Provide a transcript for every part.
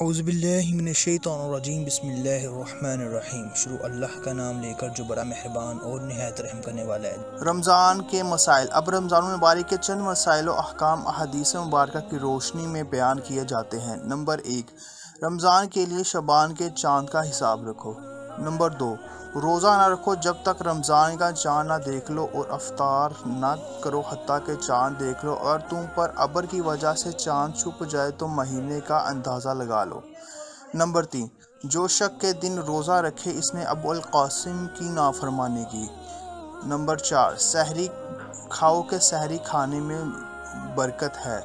اعوذ باللہ من الشیطان الرجیم بسم اللہ الرحمن الرحیم۔ شروع اللہ کا نام لے کر جو بڑا مہربان اور نہایت رحم کرنے والا ہے۔ رمضان کے مسائل۔ اب رمضان المبارک کے چند مسائل و احکام احادیث مبارکہ کی روشنی میں بیان کیے جاتے ہیں۔ نمبر 1، رمضان کے لیے شعبان کے چاند کا حساب رکھو۔ نمبر 2، روزہ نہ رکھو جب تک رمضان کا چاند نہ دیکھ لو، اور افطار نہ کرو حتیٰ کہ چاند دیکھ لو۔ اگر تم پر ابر کی وجہ سے چاند چھپ جائے تو مہینے کا اندازہ لگا لو۔ نمبر 3، جو شک کے دن روزہ رکھے اس نے ابو القاسم کی نافرمانی کی۔ نمبر 4، سحری کھاؤ کہ سحری کھانے میں برکت ہے۔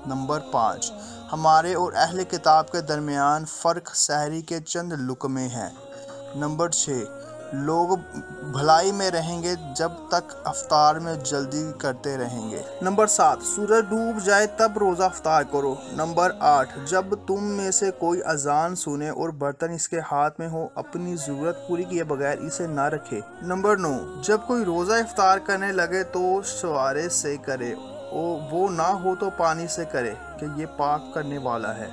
نمبر 5، ہمارے اور اہل کتاب کے درمیان فرق سحری کے چند لقمے ہیں۔ نمبر 6، لوگ بھلائی میں رہیں گے جب تک افطار میں جلدی کرتے رہیں گے۔ نمبر 7، سورج ڈوب جائے تب روزہ افطار کرو۔ نمبر 8، جب تم میں سے کوئی اذان سنے اور برتن اس کے ہاتھ میں ہو، اپنی ضرورت پوری کیے بغیر اسے نہ رکھے۔ نمبر 9، جب کوئی روزہ افطار کرنے لگے تو سوارے سے کرے، وہ نہ ہو تو پانی سے کرے کہ یہ پاک کرنے والا ہے۔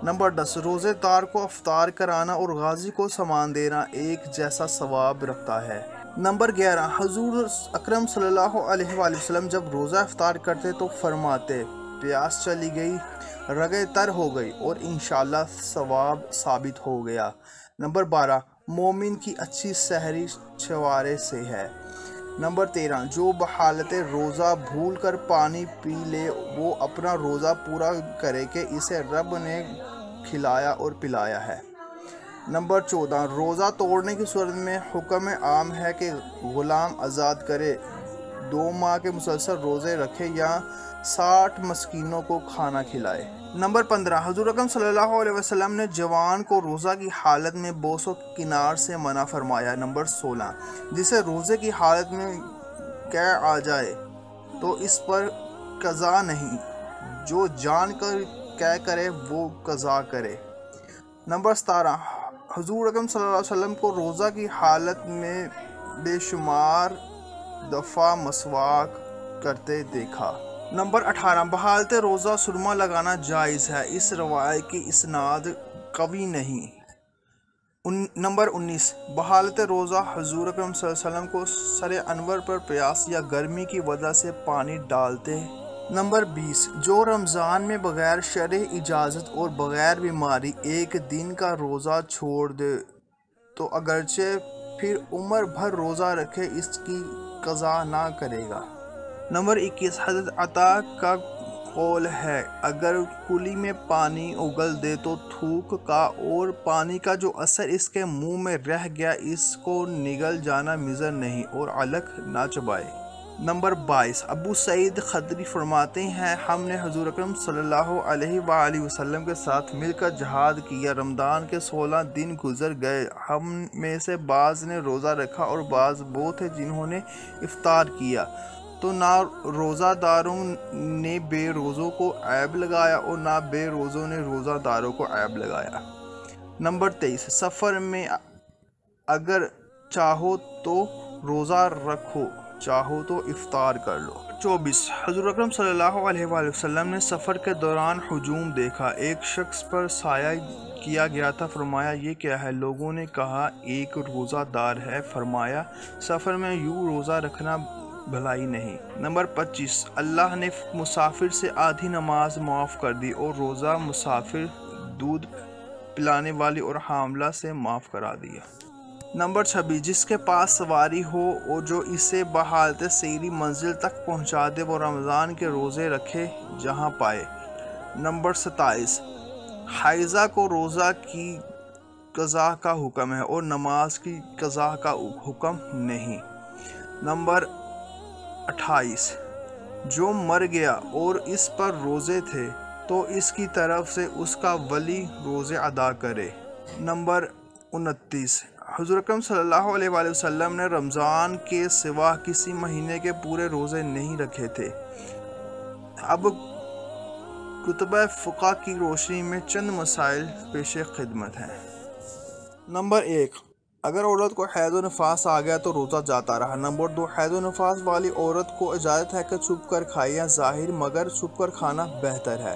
نمبر 10، روزے دار کو افطار کرانا اور غازی کو سامان دینا ایک جیسا ثواب رکھتا ہے۔ نمبر 11، حضور اکرم صلی اللہ علیہ وآلہ وسلم جب روزہ افطار کرتے تو فرماتے، پیاس چلی گئی، رگیں تر ہو گئی اور انشاءاللہ ثواب ثابت ہو گیا۔ نمبر 12، مومن کی اچھی سحری چوارے سے ہے۔ نمبر 13، جو بحالت روزہ بھول کر پانی پی لے وہ اپنا روزہ پورا کرے کہ اسے رب نے کھلایا اور پلایا ہے۔ نمبر 14، روزہ توڑنے کی صورت میں حکم عام ہے کہ غلام آزاد کرے، 2 ماہ کے مسلسل روزے رکھے یا 60 مسکینوں کو کھانا کھلائے۔ نمبر 15، حضور اکرم صلی اللہ علیہ وسلم نے جوان کو روزہ کی حالت میں بوس و کنار سے منع فرمایا۔ نمبر 16، جسے روزے کی حالت میں قے آ جائے تو اس پر قضا نہیں، جو جان کر قے کرے وہ قضا کرے۔ نمبر 17، حضور اکرم صلی اللہ علیہ وسلم کو روزہ کی حالت میں بے شمار دفعہ مسواک کرتے دیکھا۔ نمبر 18، بحالت روزہ سرما لگانا جائز ہے، اس روایت کی اسناد قوی نہیں۔ نمبر 19، بحالت روزہ حضور اکرم صلی اللہ علیہ وسلم کو سر انور پر پیاس یا گرمی کی وجہ سے پانی ڈالتے۔ نمبر 20، جو رمضان میں بغیر شرعی اجازت اور بغیر بیماری ایک دن کا روزہ چھوڑ دے تو اگرچہ پھر عمر بھر روزہ رکھے اس کی قضا نہ کرے گا۔ نمبر 21، حضرت عطا کا قول ہے، اگر کلی میں پانی اگل دے تو تھوک کا اور پانی کا جو اثر اس کے منہ میں رہ گیا اس کو نگل جانا مضر نہیں اور علق نہ چبائے۔ نمبر 22، ابو سعید خدری فرماتے ہیں، ہم نے حضور اکرم صلی اللہ علیہ وآلہ وسلم کے ساتھ مل کر جہاد کیا، رمضان کے 16 دن گزر گئے، ہم میں سے بعض نے روزہ رکھا اور بعض وہ تھے جنہوں نے افطار کیا، تو نہ روزہ داروں نے بے روزوں کو عیب لگایا اور نہ بے روزوں نے روزہ داروں کو عیب لگایا۔ نمبر 23، سفر میں اگر چاہو تو روزہ رکھو، چاہو تو افطار کر لو۔ 24، حضور اکرم صلی اللہ علیہ وآلہ وسلم نے سفر کے دوران ہجوم دیکھا، ایک شخص پر سایہ کیا گیا تھا، فرمایا یہ کیا ہے؟ لوگوں نے کہا ایک روزہ دار ہے، فرمایا سفر میں یوں روزہ رکھنا بھلائی نہیں۔ نمبر 25، اللہ نے مسافر سے آدھی نماز معاف کر دی اور روزہ مسافر، دودھ پلانے والی اور حاملہ سے معاف کرا دیا۔ نمبر 26، جس کے پاس سواری ہو اور جو اسے بحالت سیری منزل تک پہنچا دے وہ رمضان کے روزے رکھے جہاں پائے۔ نمبر 27، حائضہ کو روزہ کی قضا کا حکم ہے اور نماز کی قضا کا حکم نہیں۔ نمبر 28، جو مر گیا اور اس پر روزے تھے تو اس کی طرف سے اس کا ولی روزے ادا کرے۔ نمبر 29، حضور اکرم صلی اللہ علیہ وآلہ وسلم نے رمضان کے سوا کسی مہینے کے پورے روزے نہیں رکھے تھے۔ اب کتب فقہ کی روشنی میں چند مسائل پیش خدمت ہیں۔ نمبر 1، اگر عورت کو حیض و نفاس آ گیا تو روزہ جاتا رہا۔ نمبر 2، حیض و نفاس والی عورت کو اجازت ہے کہ چھپ کر کھائے یا ظاہر مگر چھپ کر کھانا بہتر ہے۔